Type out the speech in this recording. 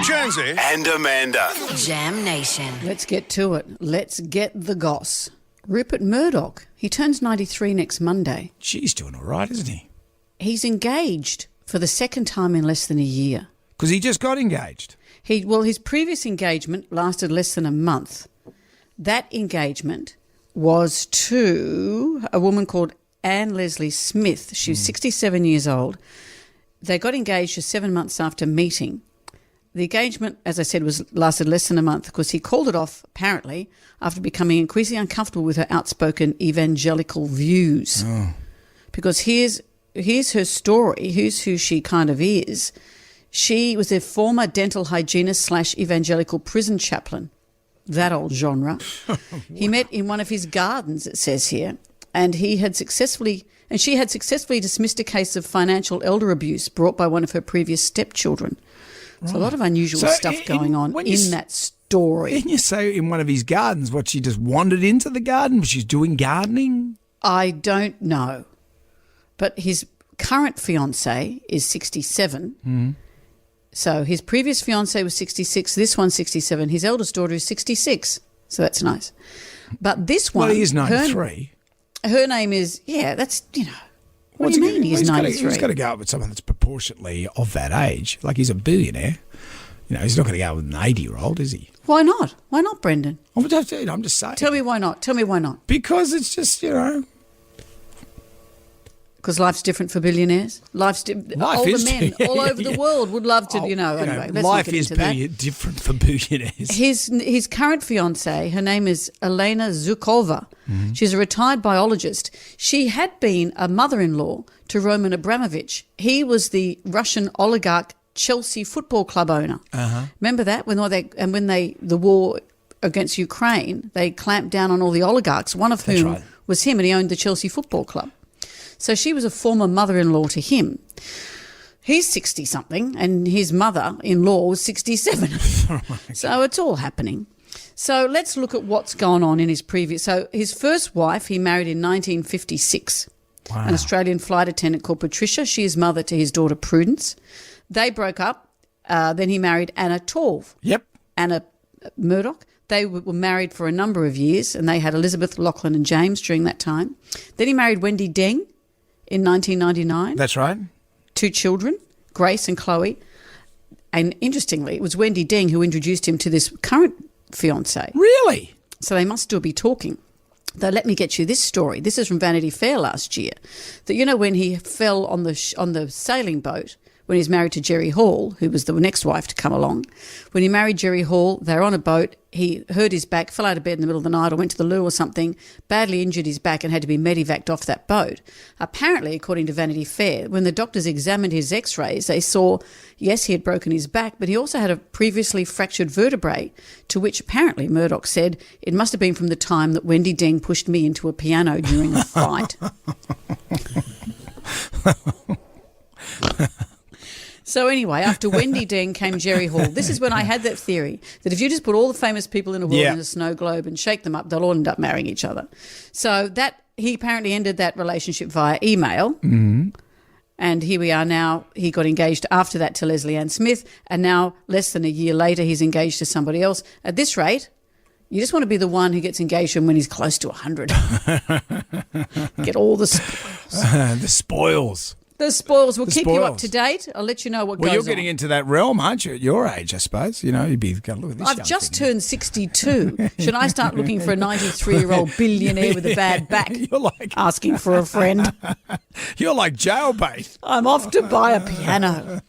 Jonesy and Amanda. Jam Nation. Let's get to it. Let's get the goss. Rupert Murdoch, he turns 93 next Monday. He's doing all right, isn't he? He's engaged for the second time in less than a year. Because he just got engaged. His previous engagement lasted less than a month. That engagement was to a woman called Anne Leslie Smith. She was 67 years old. They got engaged just 7 months after meeting. The engagement, as I said, lasted less than a month because he called it off, apparently, after becoming increasingly uncomfortable with her outspoken evangelical views. Oh. Because here's her story. Here's who she kind of is. She was a former dental hygienist / evangelical prison chaplain. That old genre. He met in one of his gardens, it says here, and she had successfully dismissed a case of financial elder abuse brought by one of her previous stepchildren. Right. So a lot of unusual stuff going on in that story. Didn't you say in one of his gardens, she just wandered into the garden? She's doing gardening? I don't know. But his current fiancée is 67. Mm. So his previous fiancée was 66, this one's 67. His eldest daughter is 66, so that's nice. But this one... Well, he is 93. Her name is, that's, what do you mean he's 93? He's got to go out with someone that's proportionately of that age. Like he's a billionaire. He's not going to go out with an 80-year-old, is he? Why not? Why not, Brendan? I'm just saying. Tell me why not. Because it's just, Because life's different for billionaires. Older men all over the world would love to, anyway. Let's life not get is into that. different for billionaires. His current fiancée, her name is Elena Zukova. Mm-hmm. She's a retired biologist. She had been a mother-in-law to Roman Abramovich. He was the Russian oligarch Chelsea Football Club owner. Uh-huh. Remember that? When the war against Ukraine, they clamped down on all the oligarchs, one of whom was him, and he owned the Chelsea Football Club. So she was a former mother-in-law to him. He's 60-something and his mother-in-law was 67. So it's all happening. So let's look at what's gone on in his previous... So his first wife he married in 1956, an Australian flight attendant called Patricia. She is mother to his daughter Prudence. They broke up. Then he married Anna Torv. Yep. Anna Murdoch. They were married for a number of years and they had Elizabeth, Lachlan and James during that time. Then he married Wendy Deng in 1999. That's right. 2 children, Grace and Chloe. And interestingly, it was Wendy Deng who introduced him to this current fiancée. Really? So they must still be talking. Though let me get you this story. This is from Vanity Fair last year. That when he fell on the sailing boat, when he's married to Jerry Hall, who was the next wife to come along. When he married Jerry Hall, they were on a boat. He hurt his back, fell out of bed in the middle of the night or went to the loo or something, badly injured his back and had to be medevaced off that boat. Apparently, according to Vanity Fair, when the doctors examined his x-rays, they saw, yes, he had broken his back, but he also had a previously fractured vertebrae, to which apparently Murdoch said, it must have been from the time that Wendy Deng pushed me into a piano during a fight. So anyway, after Wendy Deng came Jerry Hall. This is when I had that theory that if you just put all the famous people in the world in a snow globe and shake them up, they'll all end up marrying each other. So that he apparently ended that relationship via email. Mm-hmm. And here we are now. He got engaged after that to Leslie Ann Smith, and now less than a year later he's engaged to somebody else. At this rate, you just want to be the one who gets engaged when he's close to 100. Get all the spoils. The spoils. The spoils will keep you up to date. I'll let you know what goes on. Well, you're getting into that realm, aren't you? At your age, I suppose. You'd be going to look at this. I've just turned 62. Should I start looking for a 93-year-old billionaire with a bad back? You're like asking for a friend. You're like jailbait. I'm off to buy a piano.